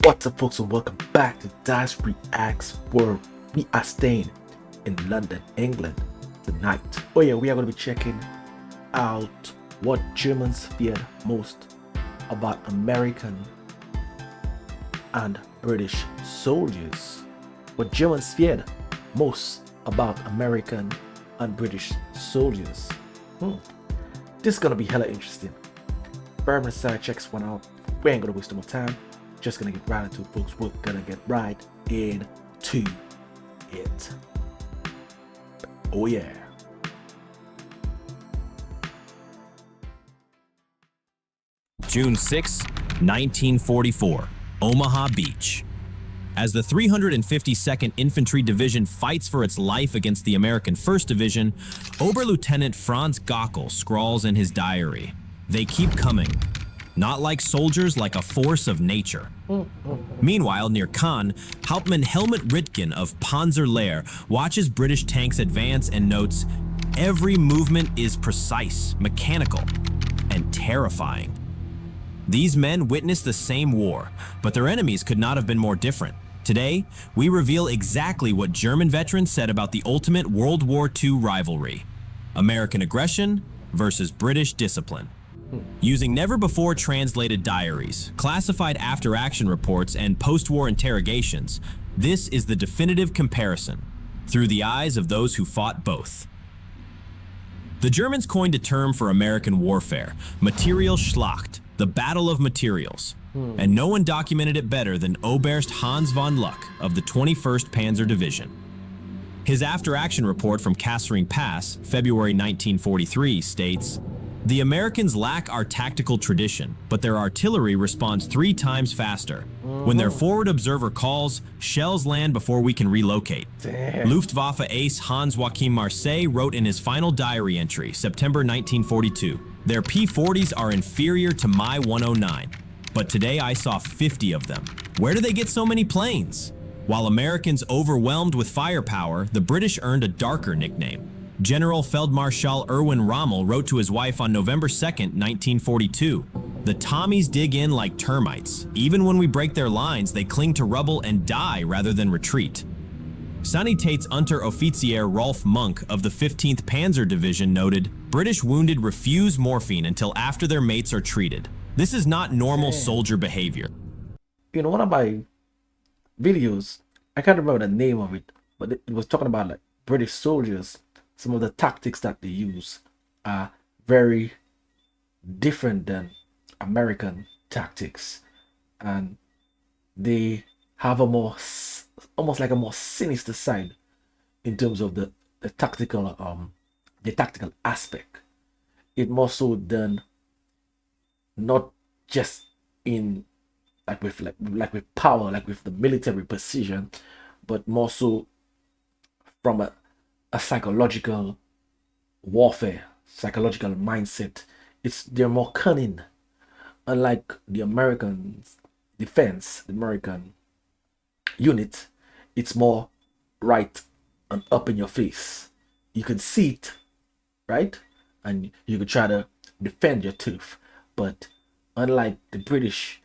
What's up, folks, and welcome back to Dyce Reacts, where we are staying in London, England tonight. Oh yeah, we are going to be checking out what Germans feared most about American and British soldiers. What Germans feared most about American and British soldiers. This is going to be hella interesting. Very excited. Check this one out. We ain't going to waste no more time. Just gonna get right into it, folks. We're gonna get right into it. Oh yeah. June 6, 1944, Omaha Beach. As the 352nd Infantry Division fights for its life against the American 1st Division, Oberlieutenant Franz Gockel scrawls in his diary, "They keep coming. Not like soldiers, like a force of nature." Meanwhile, near Cannes, Hauptmann Helmut Ritgen of Panzerlehr watches British tanks advance and notes, "Every movement is precise, mechanical, and terrifying." These men witnessed the same war, but their enemies could not have been more different. Today, we reveal exactly what German veterans said about the ultimate World War II rivalry: American aggression versus British discipline. Using never-before translated diaries, classified after-action reports, and post-war interrogations, this is the definitive comparison, through the eyes of those who fought both. The Germans coined a term for American warfare, Materialschlacht, the Battle of Materials, and no one documented it better than Oberst Hans von Luck of the 21st Panzer Division. His after-action report from Kasserine Pass, February 1943, states, "The Americans lack our tactical tradition, but their artillery responds 3 times faster. When their forward observer calls, shells land before we can relocate." Damn. Luftwaffe ace Hans-Joachim Marseille wrote in his final diary entry, September 1942, "Their P-40s are inferior to my 109, but today I saw 50 of them. Where do they get so many planes?" While Americans overwhelmed with firepower, the British earned a darker nickname. General Feldmarschall Erwin Rommel wrote to his wife on November 2, 1942, "The Tommies dig in like termites. Even when we break their lines, they cling to rubble and die rather than retreat." Sanitäts Unteroffizier Rolf Monk of the 15th Panzer Division noted, "British wounded refuse morphine until after their mates are treated. This is not normal soldier behavior." You know, one of my videos, I can't remember the name of it, but it was talking about like British soldiers. Some of the tactics that they use are very different than American tactics, and they have a more, almost like a more sinister side in terms of the tactical aspect. It more so done not just in like with power, like with the military precision, but more so from a psychological warfare, psychological mindset. They're more cunning. Unlike the American defense, the American unit, it's more right and up in your face. You can see it, right? And you could try to defend your turf. But unlike the British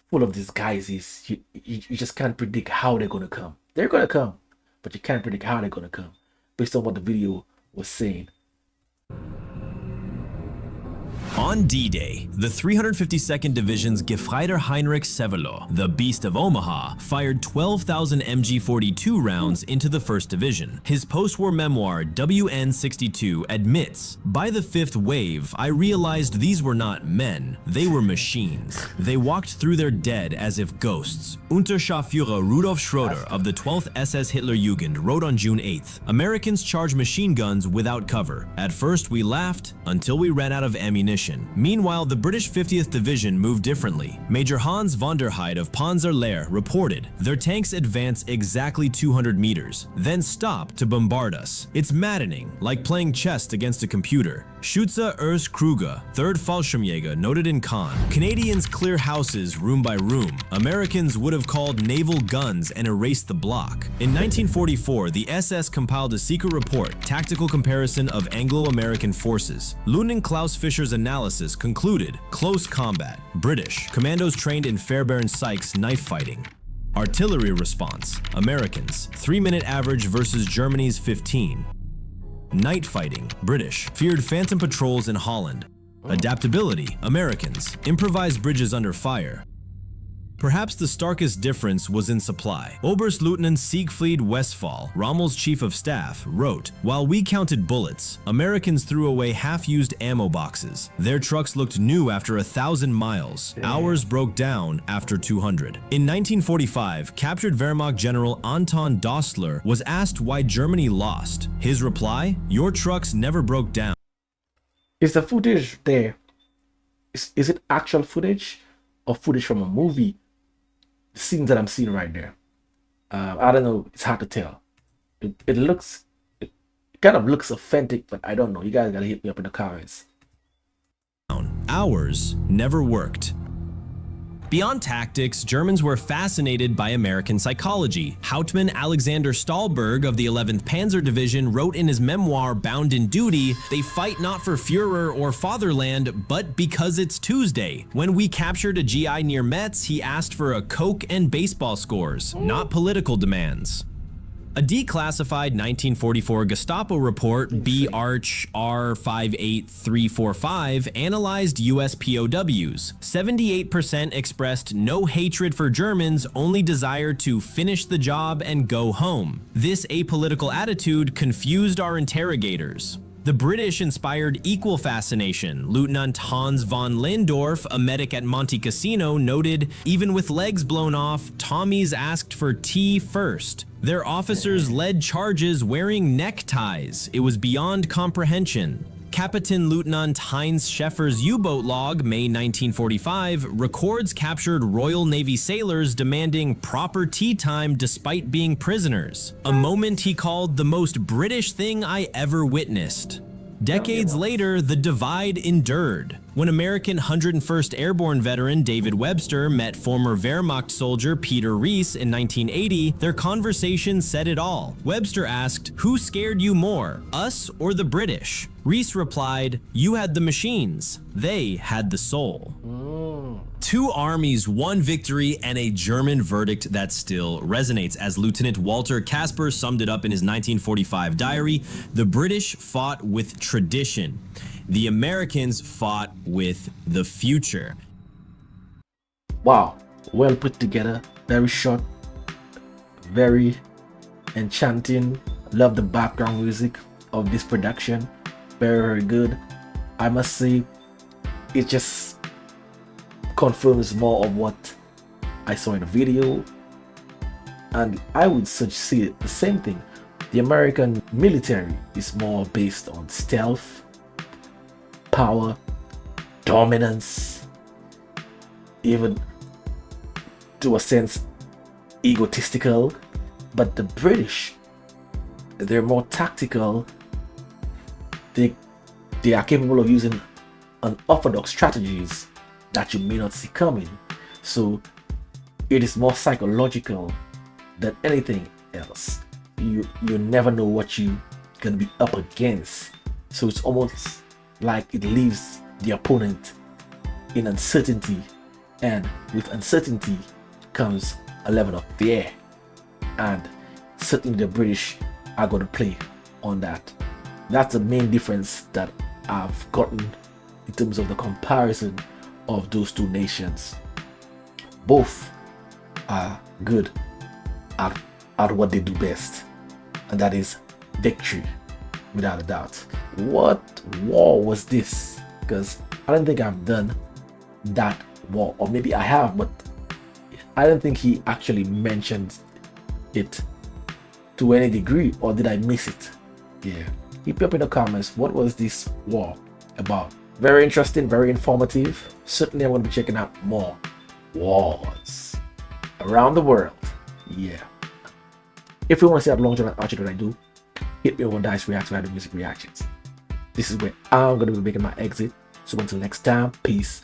full of disguises, you just can't predict how they're gonna come. They're gonna come, but you can't predict how they're gonna come based on what the video was saying. On D-Day, the 352nd Division's Gefreiter Heinrich Sevelow, the Beast of Omaha, fired 12,000 MG-42 rounds into the 1st Division. His post-war memoir, WN-62, admits, "By the 5th wave, I realized these were not men, they were machines. They walked through their dead as if ghosts." Unterscharführer Rudolf Schroeder of the 12th SS Hitlerjugend wrote on June 8th, "Americans charge machine guns without cover. At first we laughed until we ran out of ammunition." Meanwhile, the British 50th Division moved differently. Major Hans von der Heide of Panzerlehr reported, "Their tanks advance exactly 200 meters, then stop to bombard us. It's maddening, like playing chess against a computer. Schütze Urs Kruger, 3rd Fallschirmjäger, noted in Cannes. Canadians clear houses room by room. Americans would have called naval guns and erased the block. In 1944, the SS compiled a secret report, Tactical Comparison of Anglo-American Forces. Lieutenant Klaus Fischer's analysis concluded, close combat. British, commandos trained in Fairbairn Sykes knife fighting. Artillery response, Americans, 3-minute average versus Germany's 15. Night fighting, British, feared phantom patrols in Holland. Adaptability, Americans, improvised bridges under fire. Perhaps the starkest difference was in supply. Oberstleutnant Siegfried Westphal, Rommel's chief of staff, wrote, "While we counted bullets, Americans threw away half-used ammo boxes. Their trucks looked new after 1,000 miles. Ours broke down after 200. In 1945, captured Wehrmacht General Anton Dostler was asked why Germany lost. His reply, "Your trucks never broke down." Is the footage there? Is it actual footage or footage from a movie? The scenes that I'm seeing right there. I don't know. It's hard to tell. It kind of looks authentic, but I don't know. You guys gotta hit me up in the comments. Ours never worked. Beyond tactics, Germans were fascinated by American psychology. Hauptmann Alexander Stahlberg of the 11th Panzer Division wrote in his memoir Bound in Duty, "They fight not for Führer or fatherland, but because it's Tuesday. When we captured a GI near Metz, he asked for a Coke and baseball scores, not political demands." A declassified 1944 Gestapo report, B Arch R58345, analyzed US POWs. 78% expressed no hatred for Germans, only desire to finish the job and go home. This apolitical attitude confused our interrogators. The British inspired equal fascination. Lieutenant Hans von Lehndorff, a medic at Monte Cassino, noted, "Even with legs blown off, Tommies asked for tea first. Their officers led charges wearing neckties. It was beyond comprehension." Captain Lieutenant Heinz Scheffer's U-boat log, May 1945, records captured Royal Navy sailors demanding proper tea time despite being prisoners, a moment he called the most British thing I ever witnessed. Decades later, the divide endured. When American 101st Airborne veteran David Webster met former Wehrmacht soldier Peter Rees in 1980, their conversation said it all. Webster asked, "Who scared you more, us or the British?" Rees replied, "You had the machines, they had the soul." Two armies, one victory, and a German verdict that still resonates. As Lieutenant Walter Kasper summed it up in his 1945 diary, "The British fought with tradition. The Americans fought with the future." Wow, well put together, very short, very enchanting. Love the background music of this production, very good. I must say, it just confirms more of what I saw in the video, and I would say the same thing. The American military is more based on stealth, power, dominance, even to a sense egotistical. But the British, they're more tactical. They are capable of using unorthodox strategies that you may not see coming. So it is more psychological than anything else. You never know what you're gonna be up against. So it's almost like it leaves the opponent in uncertainty, and with uncertainty comes a level of fear, and certainly the British are going to play on that. That's the main difference that I've gotten in terms of the comparison of those two nations. Both are good at what they do best, and that is victory, without a doubt. What war was this? Because I don't think I've done that war, or maybe I have, but I don't think he actually mentioned it to any degree, or did I miss it? Yeah, hit me up in the comments. What was this war about? Very interesting, very informative. Certainly I'm going to be checking out more wars around the world. Yeah. If you want to see how long-term archery that I do, hit me over on Dyce Reacts, where I do music reactions. this is where I'm gonna be making my exit. So until next time, peace.